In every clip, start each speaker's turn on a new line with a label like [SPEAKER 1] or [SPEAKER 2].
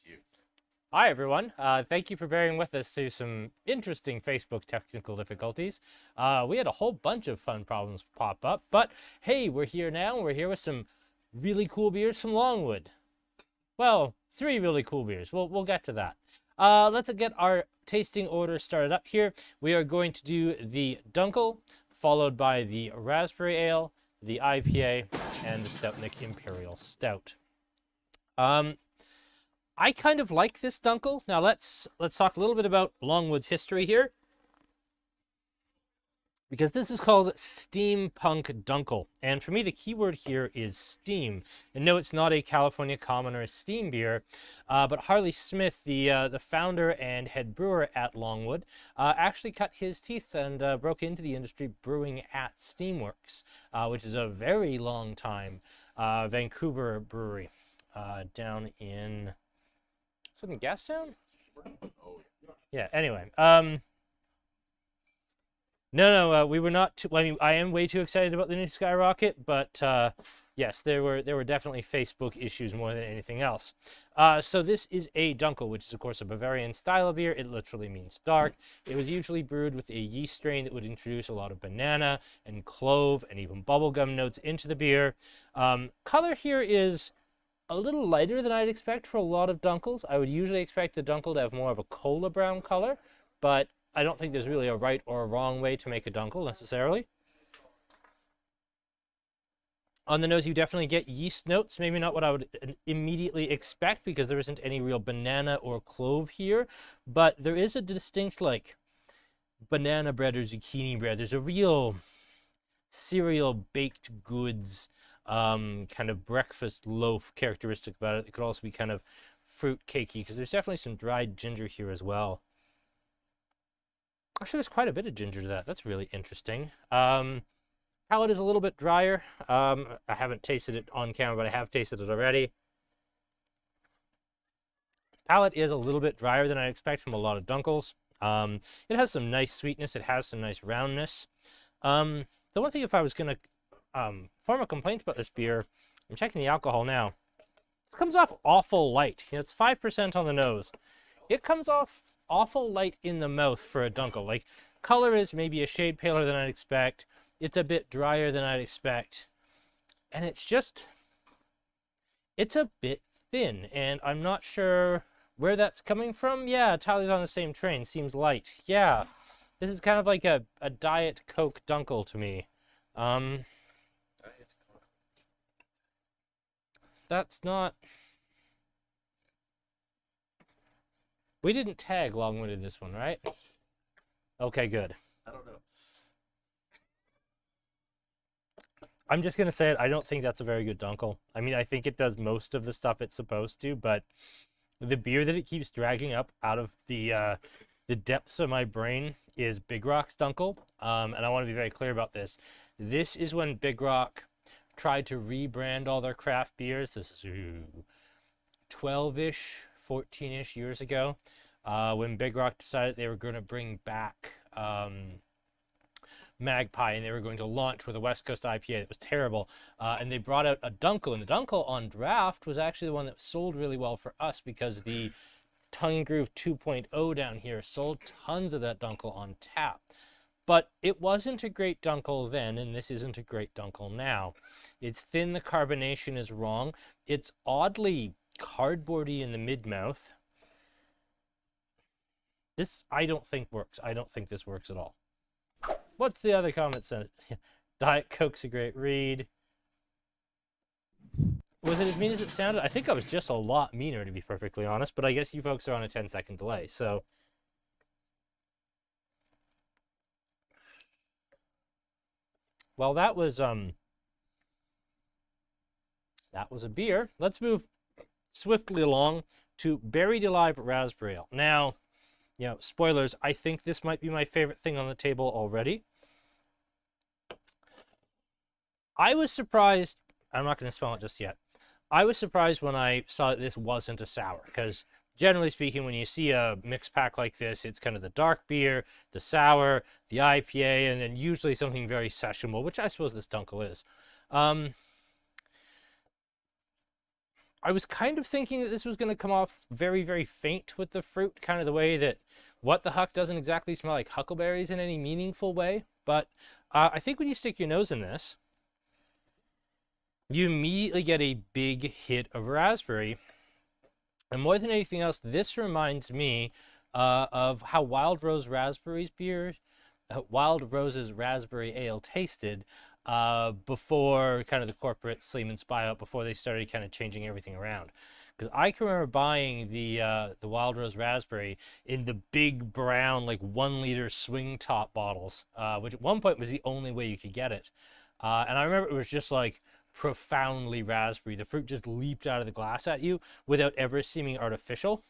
[SPEAKER 1] it's you.
[SPEAKER 2] Hi, everyone. Thank you for bearing with us through some interesting Facebook technical difficulties. We had a whole bunch of fun problems pop up, but hey, we're here now. We're here with some really cool beers from Longwood. Well, 3 really cool beers. We'll get to that. Let's get our tasting order started up here. We are going to do the Dunkel, followed by the Raspberry Ale, the IPA, and the Stoutnik Imperial Stout. I kind of like this Dunkel. Now let's talk a little bit about Longwood's history here, because this is called Steampunk Dunkel, and for me the keyword here is steam. And no, it's not a California Common or a steam beer, but Harley Smith, the founder and head brewer at Longwood, actually cut his teeth and broke into the industry brewing at Steamworks, which is a very long time Vancouver brewery down in. Is it in Gastown?
[SPEAKER 1] Oh,
[SPEAKER 2] Yeah, anyway. No, we were not I mean, I am way too excited about the new Skyrocket, but yes, there were definitely Facebook issues more than anything else. So this is a Dunkel, which is, of course, a Bavarian style of beer. It literally means dark. It was usually brewed with a yeast strain that would introduce a lot of banana and clove and even bubblegum notes into the beer. Color here is a little lighter than I'd expect for a lot of Dunkels. I would usually expect the Dunkel to have more of a cola brown color, but I don't think there's really a right or a wrong way to make a Dunkel necessarily. On the nose, you definitely get yeast notes, maybe not what I would immediately expect because there isn't any real banana or clove here, but there is a distinct, like, banana bread or zucchini bread. There's a real cereal baked goods kind of breakfast loaf characteristic about it. It could also be kind of fruit cakey because there's definitely some dried ginger here as well. Actually, there's quite a bit of ginger to that. That's really interesting. Palate is a little bit drier. I haven't tasted it on camera, but I have tasted it already. Palate is a little bit drier than I expect from a lot of Dunkels. It has some nice sweetness. It has some nice roundness. The one thing, if I was going to form a complaint about this beer, I'm checking the alcohol now. This comes off awful light. You know, it's 5% on the nose. It comes off awful light in the mouth for a Dunkel. Like, color is maybe a shade paler than I'd expect. It's a bit drier than I'd expect. And it's a bit thin, and I'm not sure where that's coming from. Yeah, Tyler's on the same train. Seems light. Yeah, this is kind of like a Diet Coke Dunkel to me. That's not. We didn't tag Longwood in this one, right? Okay, good.
[SPEAKER 1] I don't know.
[SPEAKER 2] I'm just gonna say it. I don't think that's a very good Dunkel. I mean, I think it does most of the stuff it's supposed to, but the beer that it keeps dragging up out of the depths of my brain is Big Rock's Dunkel. And I want to be very clear about this. This is when Big Rock tried to rebrand all their craft beers. This is 12-ish, 14-ish years ago, when Big Rock decided they were going to bring back Magpie, and they were going to launch with a West Coast IPA that was terrible. And they brought out a Dunkel, and the Dunkel on draft was actually the one that sold really well for us because the Tongue and Groove 2.0 down here sold tons of that Dunkel on tap. But it wasn't a great Dunkel then, and this isn't a great Dunkel now. It's thin, the carbonation is wrong. It's oddly cardboardy in the mid-mouth. This, I don't think, works. I don't think this works at all. What's the other comment said? Diet Coke's a great read. Was it as mean as it sounded? I think I was just a lot meaner, to be perfectly honest, but I guess you folks are on a 10-second delay, so... Well, that was a beer. Let's move swiftly along to Berried Alive Raspberry Ale. Now, you know, spoilers, I think this might be my favorite thing on the table already. I was surprised, I'm not going to spell it just yet. I was surprised when I saw that this wasn't a sour, because generally speaking, when you see a mixed pack like this, it's kind of the dark beer, the sour, the IPA, and then usually something very sessionable, which I suppose this Dunkel is. I was kind of thinking that this was going to come off very, very faint with the fruit, kind of the way that What the Huck doesn't exactly smell like huckleberries in any meaningful way. But I think when you stick your nose in this, you immediately get a big hit of raspberry. And more than anything else, this reminds me of how Wild Rose's Raspberry Ale tasted before kind of the corporate Sleeman's buyout, before they started kind of changing everything around. Because I can remember buying the Wild Rose Raspberry in the big brown, like 1 liter swing top bottles, which at one point was the only way you could get it. And I remember it was just like profoundly raspberry. The fruit just leaped out of the glass at you without ever seeming artificial.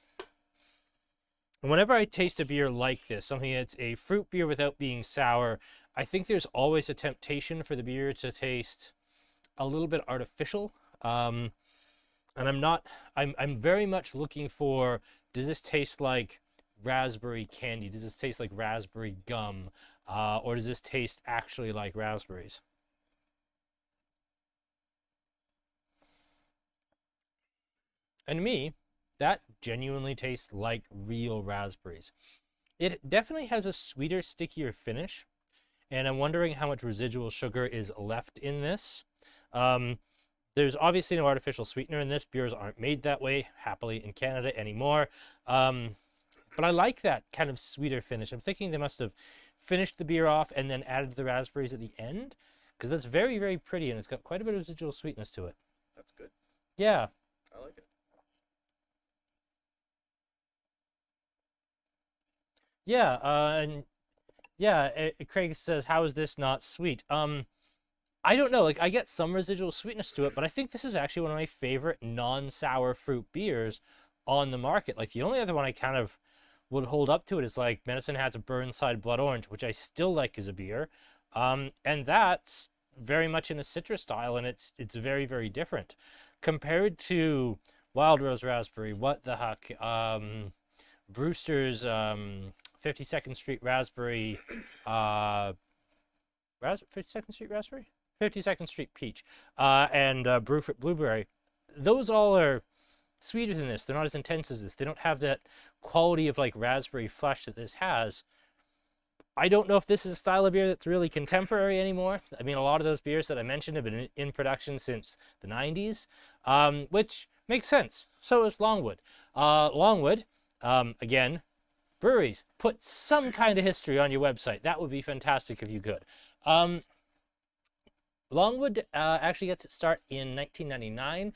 [SPEAKER 2] And whenever I taste a beer like this, something that's a fruit beer without being sour, I think there's always a temptation for the beer to taste a little bit artificial. And I'm very much looking for, does this taste like raspberry candy? Does this taste like raspberry gum? Or does this taste actually like raspberries? And to me, that genuinely tastes like real raspberries. It definitely has a sweeter, stickier finish, and I'm wondering how much residual sugar is left in this. There's obviously no artificial sweetener in this. Beers aren't made that way, happily, in Canada anymore. But I like that kind of sweeter finish. I'm thinking they must have finished the beer off and then added the raspberries at the end, because that's very, very pretty, and it's got quite a bit of residual sweetness to it.
[SPEAKER 1] That's good.
[SPEAKER 2] Yeah.
[SPEAKER 1] I like it.
[SPEAKER 2] Yeah, and yeah, Craig says, "How is this not sweet?" I don't know. Like, I get some residual sweetness to it, but I think this is actually one of my favorite non-sour fruit beers on the market. Like, the only other one I kind of would hold up to it is like Medicine Hat's Burnside Blood Orange, which I still like as a beer, and that's very much in a citrus style, and it's very, very different compared to Wild Rose Raspberry, What the Huck, Brewster's 52nd Street Raspberry, 52nd Street Raspberry? 52nd Street Peach, and Brewford Blueberry. Those all are sweeter than this. They're not as intense as this. They don't have that quality of like raspberry flesh that this has. I don't know if this is a style of beer that's really contemporary anymore. I mean, a lot of those beers that I mentioned have been in production since the 90s, which makes sense. So is Longwood. Longwood, again, breweries, put some kind of history on your website. That would be fantastic if you could. Longwood actually gets its start in 1999,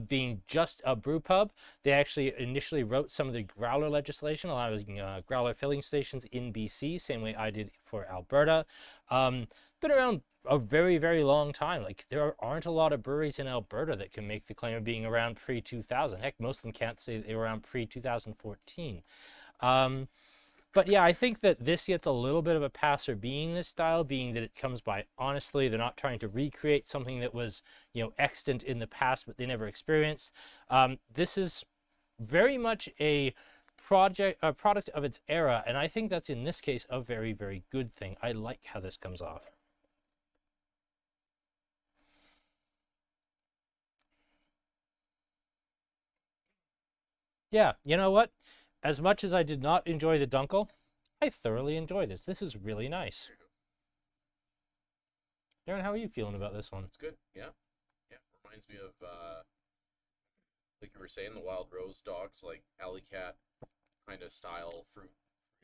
[SPEAKER 2] being just a brew pub. They actually initially wrote some of the growler legislation, allowing growler filling stations in BC, same way I did for Alberta. Been around a very, very long time. Like, there aren't a lot of breweries in Alberta that can make the claim of being around pre-2000. Heck, most of them can't say they were around pre-2014. But yeah, I think that this gets a little bit of a pass for being this style, being that it comes by honestly. They're not trying to recreate something that was, extant in the past, but they never experienced. This is very much a product of its era, and I think that's in this case a very, very good thing. I like how this comes off. Yeah, you know what? As much as I did not enjoy the Dunkel, I thoroughly enjoy this. This is really nice. Darren, how are you feeling about this one?
[SPEAKER 1] It's good. Yeah. Yeah. Reminds me of, like you were saying, the Wild Rose dogs, like Alley Cat kind of style fruit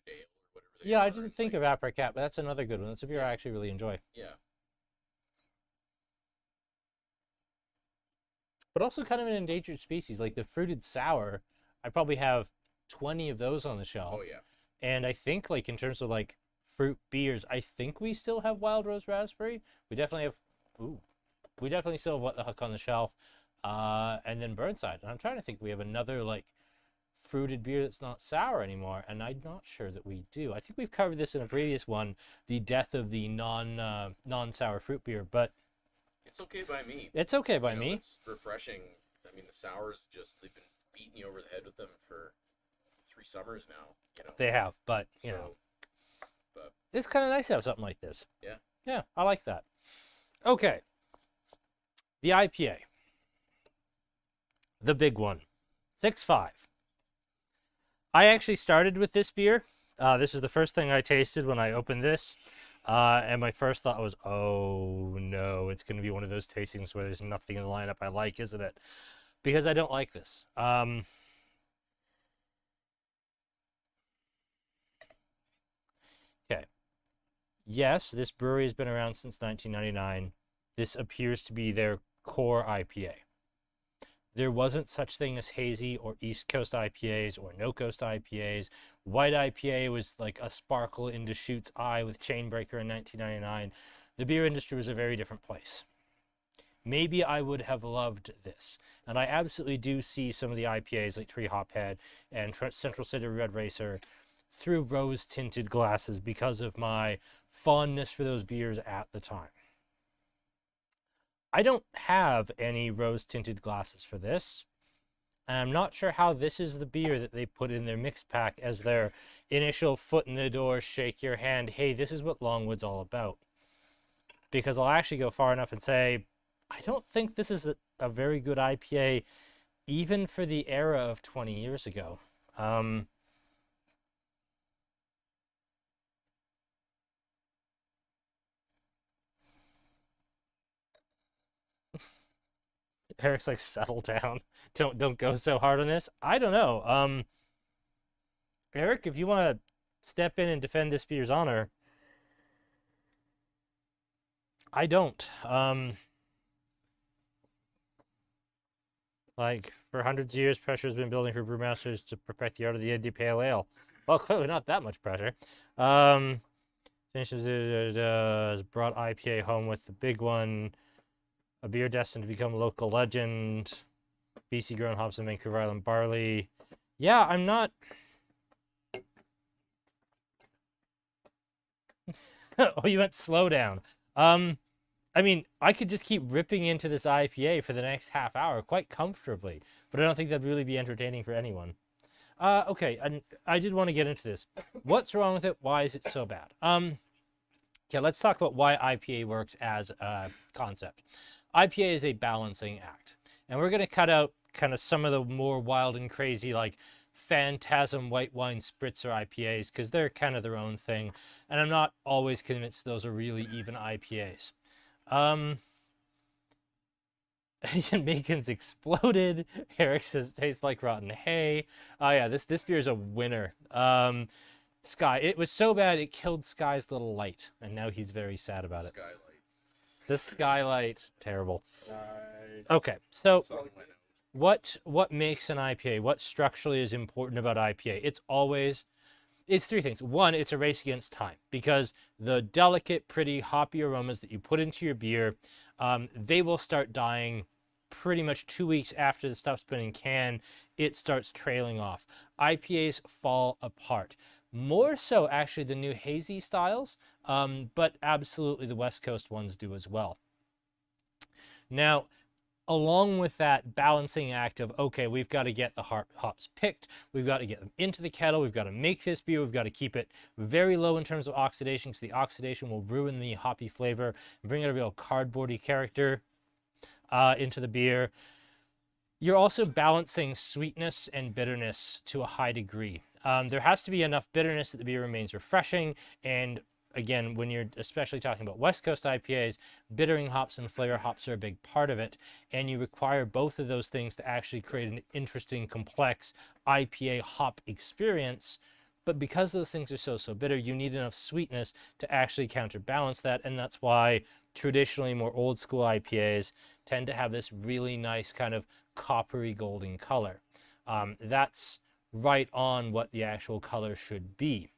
[SPEAKER 1] ale or whatever they
[SPEAKER 2] Yeah,
[SPEAKER 1] are.
[SPEAKER 2] I didn't think of Apricot, but that's another good one. That's a beer I actually really enjoy.
[SPEAKER 1] Yeah.
[SPEAKER 2] But also kind of an endangered species, like the fruited sour. I probably have 20 of those on the shelf.
[SPEAKER 1] Oh, yeah.
[SPEAKER 2] And I think, like, in terms of like fruit beers, I think we still have Wild Rose Raspberry. We definitely have, we definitely still have What the Huck on the shelf. And then Burnside. And I'm trying to think we have another like fruited beer that's not sour anymore, and I'm not sure that we do. I think we've covered this in a previous one, the death of the non-sour fruit beer, but
[SPEAKER 1] it's okay by me.
[SPEAKER 2] It's okay by me.
[SPEAKER 1] It's refreshing. I mean, the sours they've been beating you over the head with them for 3 summers now.
[SPEAKER 2] They have, but but it's kind of nice to have something like this.
[SPEAKER 1] Yeah.
[SPEAKER 2] Yeah, I like that. Okay. The IPA. the big one, 6.5. I actually started with this beer. This is the first thing I tasted when I opened this. And my first thought was, oh no, it's going to be one of those tastings where there's nothing in the lineup I like, isn't it? Because I don't like this. Okay. Yes, this brewery has been around since 1999. This appears to be their core IPA. There wasn't such thing as hazy or East Coast IPAs or No Coast IPAs. White IPA was like a sparkle in Deschutes' eye with Chainbreaker in 1999. The beer industry was a very different place. Maybe I would have loved this. And I absolutely do see some of the IPAs like Tree Hophead and Central City Red Racer through rose-tinted glasses because of my fondness for those beers at the time. I don't have any rose-tinted glasses for this. And I'm not sure how this is the beer that they put in their mix pack as their initial foot in the door, shake your hand, hey, this is what Longwood's all about. Because I'll actually go far enough and say, I don't think this is a very good IPA, even for the era of 20 years ago. Eric's like, settle down. Don't go so hard on this. I don't know. Eric, if you want to step in and defend this beer's honor, I don't. Like, for hundreds of years, pressure has been building for brewmasters to perfect the art of the India Pale Ale. Well, clearly not that much pressure. Has brought IPA home with the big one. A beer destined to become a local legend. BC grown hops and Vancouver Island barley. Yeah, I'm not... Oh, you went slow down. I mean, I could just keep ripping into this IPA for the next half hour quite comfortably, but I don't think that'd really be entertaining for anyone. Okay, and I did want to get into this. What's wrong with it? Why is it so bad? Okay, let's talk about why IPA works as a concept. IPA is a balancing act, and we're going to cut out kind of some of the more wild and crazy, like Phantasm white wine spritzer IPAs, because they're kind of their own thing, and I'm not always convinced those are really even IPAs. Macon's exploded. Eric says it tastes like rotten hay. Oh yeah, this beer is a winner. Sky, it was so bad it killed Sky's little light, and now he's very sad about it.
[SPEAKER 1] Skylight.
[SPEAKER 2] The skylight, terrible. Okay, so what makes an IPA? What structurally is important about IPA? It's three things. One, it's a race against time, because the delicate, pretty, hoppy aromas that you put into your beer, they will start dying pretty much 2 weeks after the stuff's been in can. It starts trailing off. IPAs fall apart. More so, actually, the new hazy styles, but absolutely the West Coast ones do as well. Now, along with that balancing act of, okay, we've got to get the hops picked, we've got to get them into the kettle, we've got to make this beer, we've got to keep it very low in terms of oxidation, because the oxidation will ruin the hoppy flavor and bring out a real cardboardy character into the beer. You're also balancing sweetness and bitterness to a high degree. There has to be enough bitterness that the beer remains refreshing, and again, when you're especially talking about West Coast IPAs, bittering hops and flavor hops are a big part of it, and you require both of those things to actually create an interesting, complex IPA hop experience. But because those things are so bitter, you need enough sweetness to actually counterbalance that, and that's why traditionally more old school IPAs tend to have this really nice kind of coppery golden color. That's right on what the actual color should be.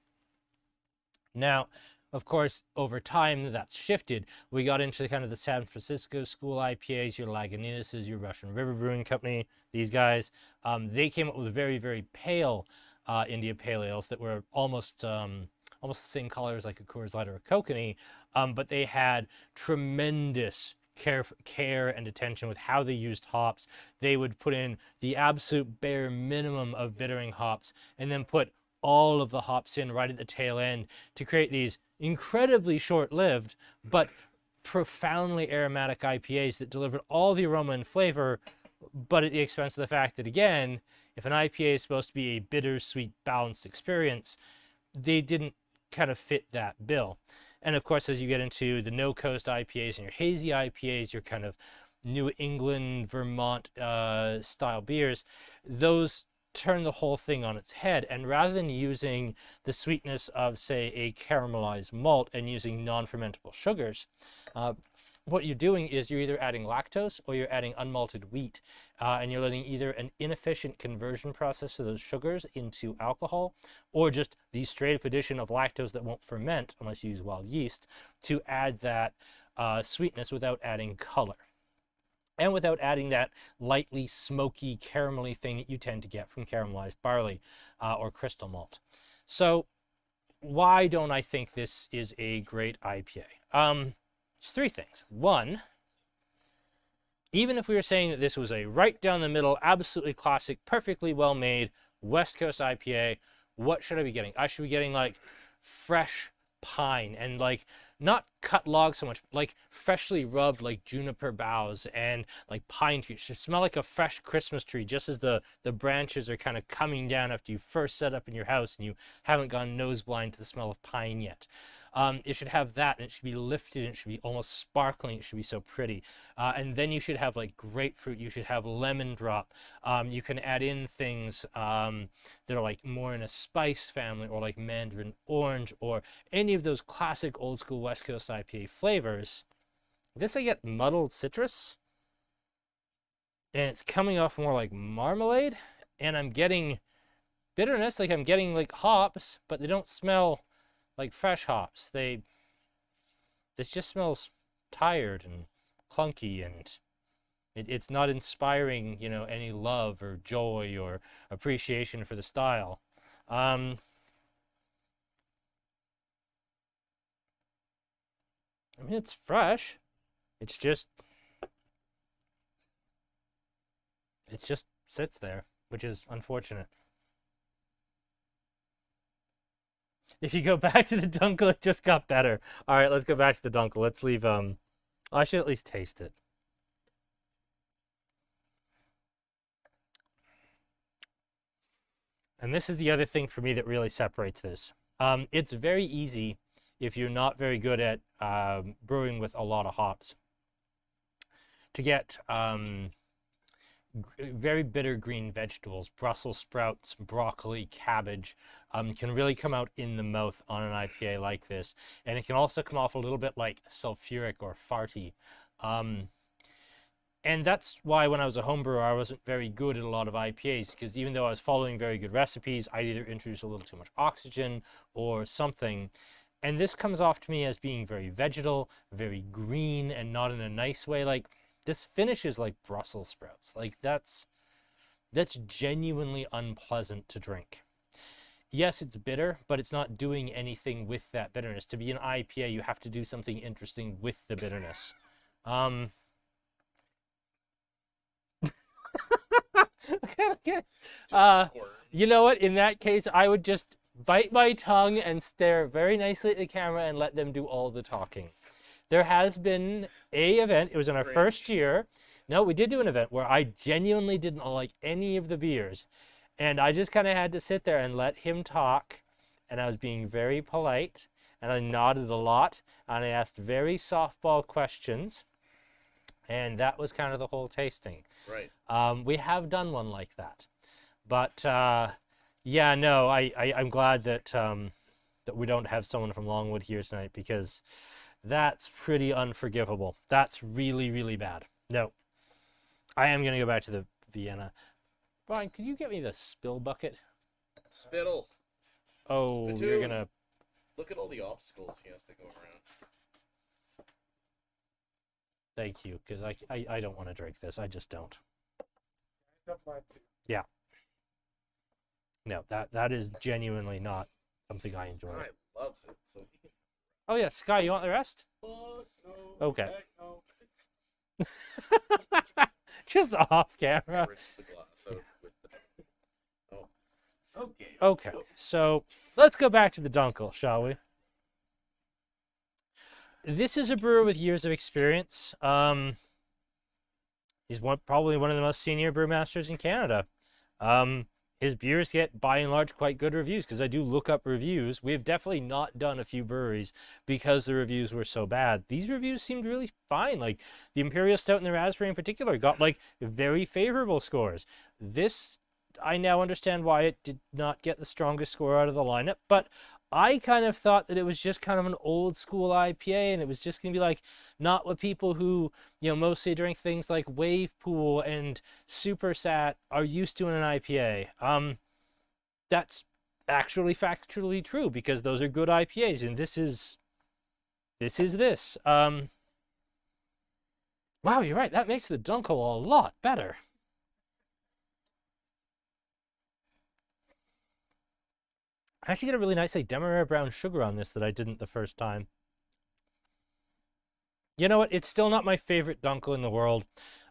[SPEAKER 2] Now, of course, over time that's shifted. We got into kind of the San Francisco school IPAs, your Lagunitas, your Russian River Brewing Company, these guys. They came up with very, very pale India Pale Ales that were almost the same color as like a Coors Light or a Kokanee, but they had tremendous care and attention with how they used hops. They would put in the absolute bare minimum of bittering hops and then put all of the hops in right at the tail end to create these incredibly short-lived but profoundly aromatic IPAs that delivered all the aroma and flavor but at the expense of the fact that, again, if an IPA is supposed to be a bitter, sweet, balanced experience, they didn't kind of fit that bill. And of course, as you get into the no coast IPAs and your hazy IPAs, your kind of New England, Vermont style beers, those turn the whole thing on its head. And rather than using the sweetness of, say, a caramelized malt and using non-fermentable sugars, what you're doing is you're either adding lactose or you're adding unmalted wheat, and you're letting either an inefficient conversion process for those sugars into alcohol, or just the straight up addition of lactose that won't ferment unless you use wild yeast to add that sweetness without adding color. And without adding that lightly smoky, caramelly thing that you tend to get from caramelized barley or crystal malt. So why don't I think this is a great IPA? There's three things. One, even if we were saying that this was a right down the middle, absolutely classic, perfectly well made West Coast IPA, what should I be getting? I should be getting like fresh pine and like not cut logs so much, like freshly rubbed like juniper boughs and like pine trees. It should smell like a fresh Christmas tree just as the branches are kind of coming down after you first set up in your house and you haven't gone nose blind to the smell of pine yet. It should have that, and it should be lifted, and it should be almost sparkling. It should be so pretty. And then you should have like grapefruit. You should have lemon drop. You can add in things that are like more in a spice family, or like mandarin orange, or any of those classic old school West Coast IPA flavors. This I get muddled citrus, and it's coming off more like marmalade, and I'm getting bitterness, like I'm getting like hops, but they don't smell like fresh hops. This just smells tired and clunky, and it's not inspiring, you know, any love or joy or appreciation for the style. I mean, it's fresh. It just sits there, which is unfortunate. If you go back to the Dunkel, it just got better. All right, let's go back to the Dunkel. Let's leave, I should at least taste it. And this is the other thing for me that really separates this. It's very easy, if you're not very good at brewing with a lot of hops, to get very bitter green vegetables. Brussels sprouts, broccoli, cabbage can really come out in the mouth on an IPA like this. And it can also come off a little bit like sulfuric or farty. And that's why when I was a home brewer, I wasn't very good at a lot of IPAs, because even though I was following very good recipes, I'd either introduce a little too much oxygen or something. And this comes off to me as being very vegetal, very green, and not in a nice way. Like, this finishes like Brussels sprouts. Like, that's genuinely unpleasant to drink. Yes, it's bitter, but it's not doing anything with that bitterness. To be an IPA, you have to do something interesting with the bitterness. Okay. You know what? In that case, I would just bite my tongue and stare very nicely at the camera and let them do all the talking. There has been a event. It was in our first year. No, we did do an event where I genuinely didn't like any of the beers. And I just kind of had to sit there and let him talk. And I was being very polite. And I nodded a lot. And I asked very softball questions. And that was kind of the whole tasting.
[SPEAKER 1] Right.
[SPEAKER 2] We have done one like that. But, yeah, no, I'm glad that, that we don't have someone from Longwood here tonight, because that's pretty unforgivable. That's really, really bad. No. I am going to go back to the Vienna. Brian, could you get me the spill bucket?
[SPEAKER 1] Spittle.
[SPEAKER 2] Oh,
[SPEAKER 1] Spittoon.
[SPEAKER 2] you're going to...
[SPEAKER 1] Look at all the obstacles he has to go around.
[SPEAKER 2] Thank you, because I don't want to drink this. I just don't. Yeah. No, that is genuinely not something I enjoy.
[SPEAKER 1] Guy loves it, so he can...
[SPEAKER 2] Oh, yeah, Sky, you want the rest?
[SPEAKER 1] Fuck no.
[SPEAKER 2] Okay.
[SPEAKER 1] Heck no.
[SPEAKER 2] Just off camera.
[SPEAKER 1] Rinse the glass out with the... Oh. Okay.
[SPEAKER 2] Okay, so let's go back to the Dunkel, shall we? This is a brewer with years of experience. He's probably one of the most senior brewmasters in Canada. His beers get, by and large, quite good reviews, because I do look up reviews. We've definitely not done a few breweries because the reviews were so bad. These reviews seemed really fine. Like, the Imperial Stout and the Raspberry in particular got, like, very favorable scores. This, I now understand why it did not get the strongest score out of the lineup, but I kind of thought that it was just kind of an old school IPA, and it was just going to be like, not what people who, mostly drink things like Wave Pool and Super Sat are used to in an IPA. That's actually factually true, because those are good IPAs, and this is this. Wow, you're right. That makes the Dunkel a lot better. I actually get a really nice, like, Demerara brown sugar on this that I didn't the first time. You know what? It's still not my favorite Dunkel in the world.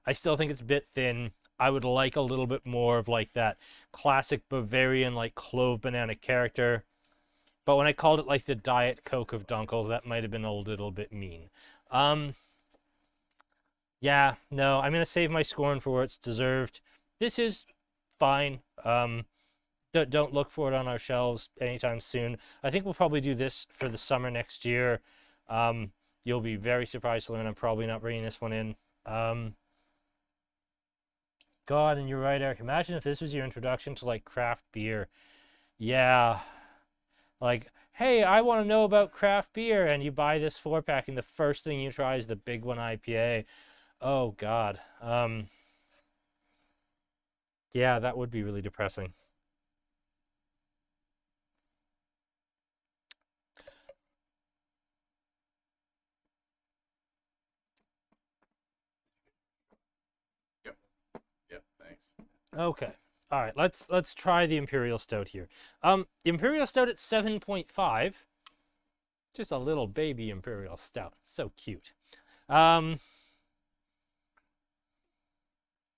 [SPEAKER 2] I still think it's a bit thin. I would like a little bit more of, like, that classic Bavarian, like, clove banana character. But when I called it, like, the Diet Coke of Dunkels, that might have been a little bit mean. Yeah, no, I'm going to save my scorn for where it's deserved. This is fine. Don't look for it on our shelves anytime soon. I think we'll probably do this for the summer next year. You'll be very surprised to learn I'm probably not bringing this one in. God, and you're right, Eric. Imagine if this was your introduction to, like, craft beer. Yeah. Like, hey, I want to know about craft beer, and you buy this 4-pack, and the first thing you try is the Big One IPA. Oh, God. Yeah, that would be really depressing.
[SPEAKER 1] Yep, thanks.
[SPEAKER 2] Okay. All right, let's try the Imperial Stout here. The Imperial Stout at 7.5. Just a little baby Imperial Stout. So cute.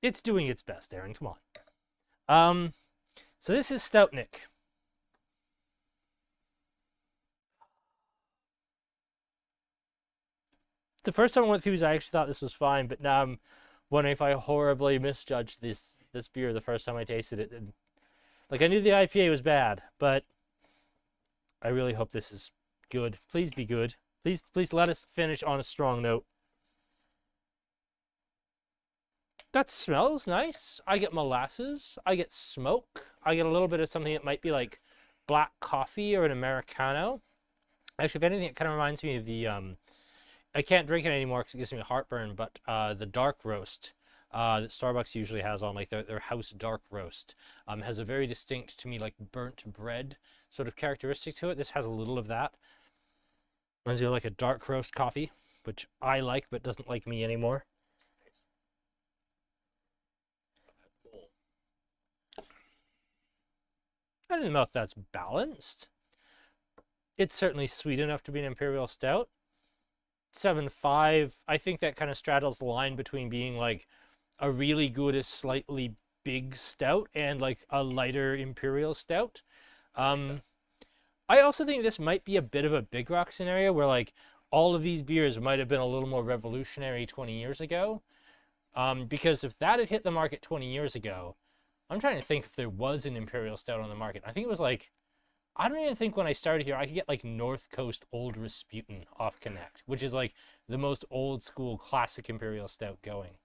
[SPEAKER 2] It's doing its best, Aaron. Come on. So this is Stoutnik. The first time I went through these, I actually thought this was fine, but now I'm wondering if I horribly misjudged this beer the first time I tasted it. And, like, I knew the IPA was bad, but I really hope this is good. Please be good. Please let us finish on a strong note. That smells nice. I get molasses. I get smoke. I get a little bit of something that might be like black coffee or an Americano. Actually, if anything, it kind of reminds me of the I can't drink it anymore because it gives me heartburn, but the dark roast that Starbucks usually has on, like, their house dark roast has a very distinct, to me, like, burnt bread sort of characteristic to it. This has a little of that. Reminds me of, like, a dark roast coffee, which I like but doesn't like me anymore. I don't know if that's balanced. It's certainly sweet enough to be an Imperial Stout. 7.5, I think that kind of straddles the line between being, like, a really good, slightly big stout and, like, a lighter Imperial Stout. I also think this might be a bit of a Big Rock scenario where, like, all of these beers might have been a little more revolutionary 20 years ago. Because if that had hit the market 20 years ago, I'm trying to think if there was an Imperial Stout on the market. I think it was, like, I don't even think when I started here I could get, like, North Coast Old Rasputin off Connect, which is, like, the most old school classic Imperial Stout going.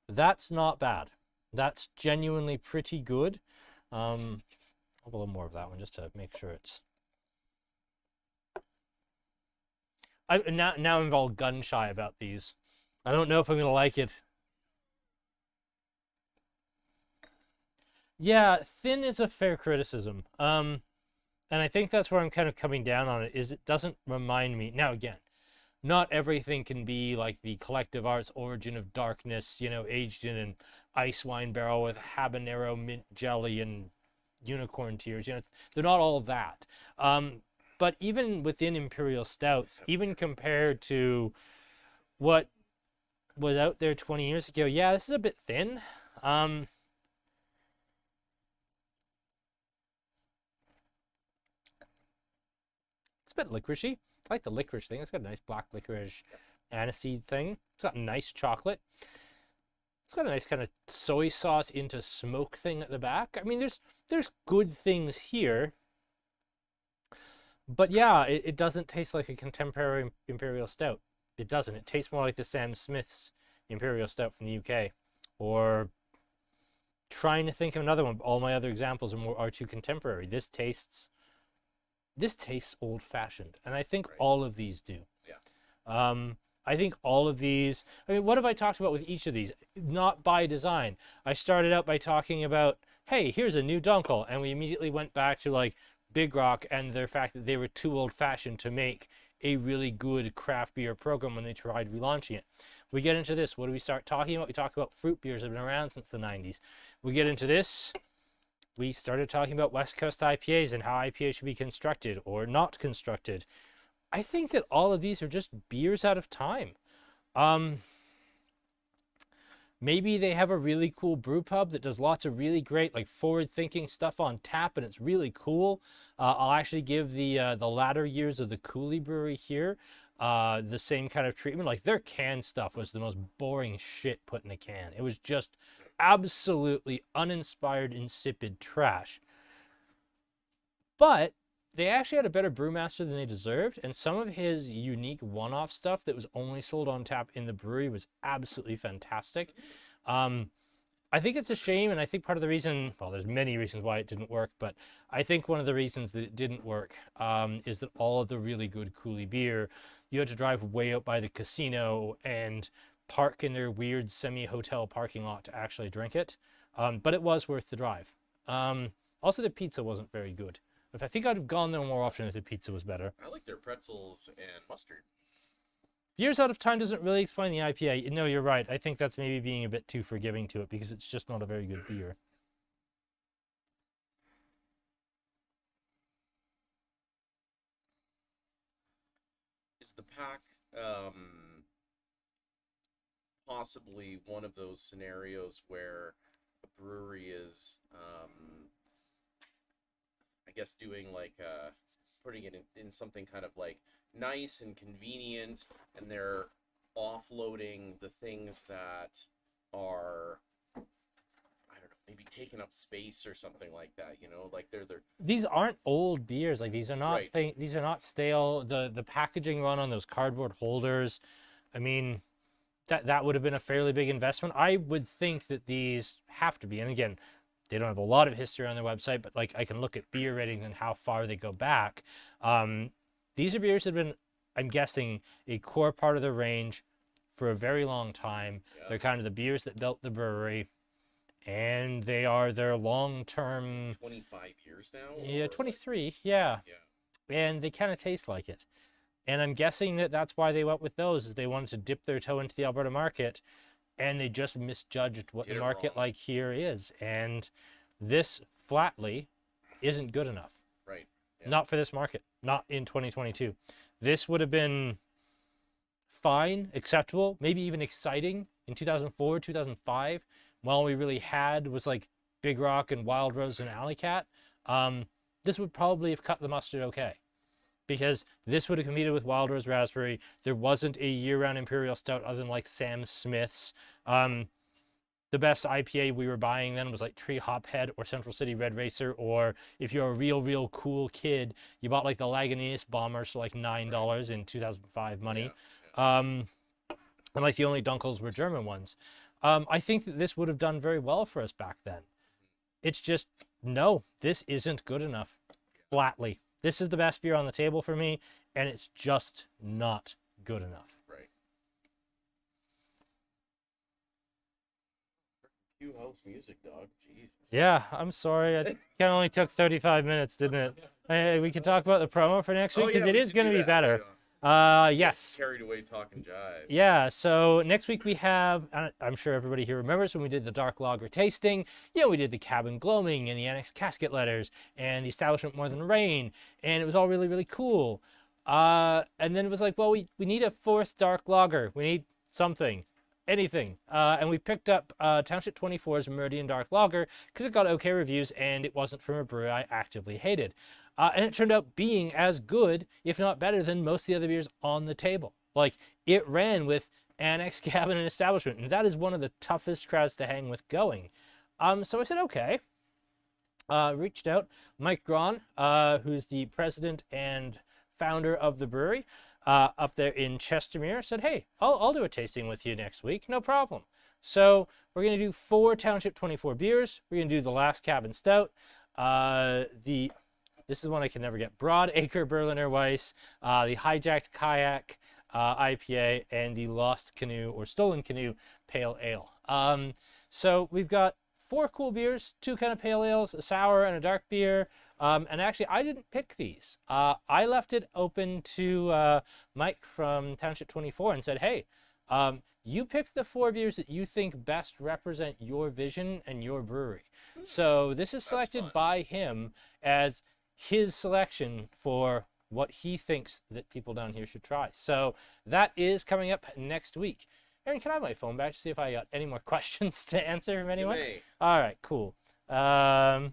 [SPEAKER 2] That's not bad. That's genuinely pretty good. I'll have a little more of that one just to make sure it's. Now I'm all gun shy about these. I don't know if I'm gonna like it. Yeah, thin is a fair criticism. And I think that's where I'm kind of coming down on it, is it doesn't remind me. Now, again, not everything can be like the Collective Arts Origin of Darkness, aged in an ice wine barrel with habanero mint jelly and unicorn tears. They're not all that. But even within Imperial Stouts, even compared to what was out there 20 years ago, yeah, this is a bit thin. It's a bit licoricey. I like the licorice thing. It's got a nice black licorice, aniseed thing. It's got nice chocolate. It's got a nice kind of soy sauce into smoke thing at the back. I mean, there's good things here. But yeah, it doesn't taste like a contemporary Imperial Stout. It doesn't. It tastes more like the Sam Smith's Imperial Stout from the UK. Or trying to think of another one. All my other examples are too contemporary. This tastes old-fashioned. And I think all of these do.
[SPEAKER 1] Yeah.
[SPEAKER 2] I think all of these, I mean, what have I talked about with each of these? Not by design. I started out by talking about, hey, here's a new Dunkel. And we immediately went back to like Big Rock and the fact that they were too old-fashioned to make a really good craft beer program when they tried relaunching it. We get into this. What do we start talking about? We talk about fruit beers that have been around since the 90s. We get into this. We started talking about West Coast IPAs and how IPAs should be constructed or not constructed. I think that all of these are just beers out of time. Maybe they have a really cool brew pub that does lots of really great, like forward-thinking stuff on tap, and it's really cool. I'll actually give the latter years of the Cooley Brewery here the same kind of treatment. Like their canned stuff was the most boring shit put in a can. It was just absolutely uninspired, insipid trash. But they actually had a better brewmaster than they deserved, and some of his unique one-off stuff that was only sold on tap in the brewery was absolutely fantastic. I think it's a shame, and I think part of the reason, well, there's many reasons why it didn't work, but I think one of the reasons that it didn't work is that all of the really good Cooley beer, you had to drive way out by the casino and park in their weird semi-hotel parking lot to actually drink it. But it was worth the drive. Also, the pizza wasn't very good. But I think I'd have gone there more often if the pizza was better.
[SPEAKER 1] I like their pretzels and mustard.
[SPEAKER 2] Years Out of Time doesn't really explain the IPA. No, you're right. I think that's maybe being a bit too forgiving to it because it's just not a very good beer.
[SPEAKER 1] Is the pack possibly one of those scenarios where a brewery is I guess doing like putting it in something kind of like nice and convenient, and they're offloading the things that are, I don't know, maybe taking up space or something like that, you know, like they're
[SPEAKER 2] These aren't old beers. Like these are not these are not stale. The packaging run on those cardboard holders, I mean, that would have been a fairly big investment. I would think that these have to be, and again, they don't have a lot of history on their website, but like I can look at beer ratings and how far they go back. These are beers that have been, I'm guessing, a core part of the range for a very long time. Yeah. They're kind of the beers that built the brewery, and they are their long-term...
[SPEAKER 1] 25 years now?
[SPEAKER 2] Yeah, 23, yeah. And they kind of taste like it. And I'm guessing that that's why they went with those, is they wanted to dip their toe into the Alberta market, and they just misjudged what the market like here is. And this flatly isn't good enough.
[SPEAKER 1] Right.
[SPEAKER 2] Yeah. Not for this market. Not in 2022. This would have been fine, acceptable, maybe even exciting in 2004, 2005, when all we really had was like Big Rock and Wild Rose and Alley Cat. This would probably have cut the mustard okay, because this would have competed with Wild Rose Raspberry. There wasn't a year-round Imperial Stout other than like Sam Smith's. The best IPA we were buying then was like Tree Hophead or Central City Red Racer, or if you're a real cool kid, you bought like the Lagunitas Bombers for like $9 in 2005 money. Yeah. And like the only Dunkels were German ones. I think that this would have done very well for us back then. It's just, no, this isn't good enough, flatly. This is the best beer on the table for me, and it's just not good enough.
[SPEAKER 1] Right. Cue house music, dog. Jesus.
[SPEAKER 2] Yeah, I'm sorry. It only took 35 minutes, didn't it? Hey, we can talk about the promo for next week, because it is going to be better. Yes.
[SPEAKER 1] Carried away talking jive.
[SPEAKER 2] Yeah, so next week we have, I'm sure everybody here remembers when we did the dark lager tasting. Yeah, we did the cabin gloaming and the annex casket letters and the establishment more than rain, and it was all really cool. And then it was like, well, we need a fourth dark lager. We need something, anything. And we picked up Township 24's Meridian Dark Lager because it got okay reviews and it wasn't from a brewery I actively hated. And it turned out being as good, if not better, than most of the other beers on the table. Like, it ran with annex, cabin, and establishment, and that is one of the toughest crowds to hang with going. So I said, okay. Reached out. Mike Braun, who's the president and founder of the brewery up there in Chestermere, said, hey, I'll do a tasting with you next week. No problem. So we're going to do 4 Township 24 beers. We're going to do the Last Cabin Stout. This is one I can never get. Broad Acre Berliner Weiss, the Hijacked Kayak IPA, and the Lost Canoe or Stolen Canoe Pale Ale. So we've got 4 cool beers, 2 kind of pale ales, a sour and a dark beer. And actually, I didn't pick these. I left it open to Mike from Township 24 and said, hey, you pick the 4 beers that you think best represent your vision and your brewery. So this is selected by him as his selection for what he thinks that people down here should try. So that is coming up next week. Aaron, can I have my phone back to see if I got any more questions to answer from anyone? All right, cool. I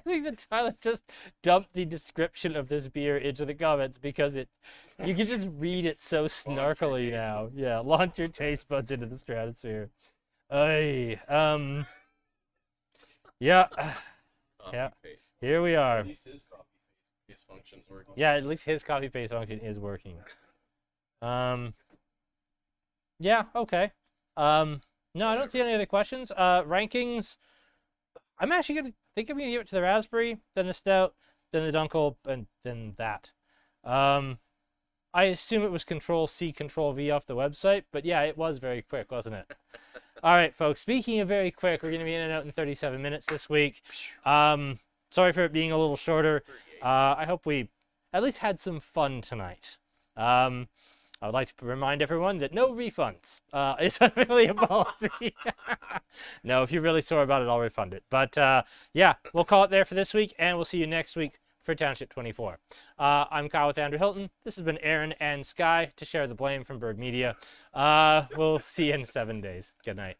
[SPEAKER 2] think that Tyler just dumped the description of this beer into the comments because you can just read it so snarkily now. Yeah, launch your taste buds into the stratosphere. Yeah. Yeah. Here we are.
[SPEAKER 1] At least his copy paste function's working.
[SPEAKER 2] Yeah, at least his copy paste function is working. Yeah, okay. No, I don't see any other questions. Rankings. I'm actually gonna I'm gonna give it to the raspberry, then the stout, then the dunkel, and then that. I assume it was Control-C, Control-V off the website, but yeah, it was very quick, wasn't it? All right, folks, speaking of very quick, we're going to be in and out in 37 minutes this week. Sorry for it being a little shorter. I hope we at least had some fun tonight. I would like to remind everyone that no refunds. It's not really a policy. No, if you're really sore about it, I'll refund it. But yeah, we'll call it there for this week, and we'll see you next week for Township 24. I'm Kyle with Andrew Hilton. This has been Aaron and Sky to share the blame from Berg Media. We'll see you in 7 days. Good night.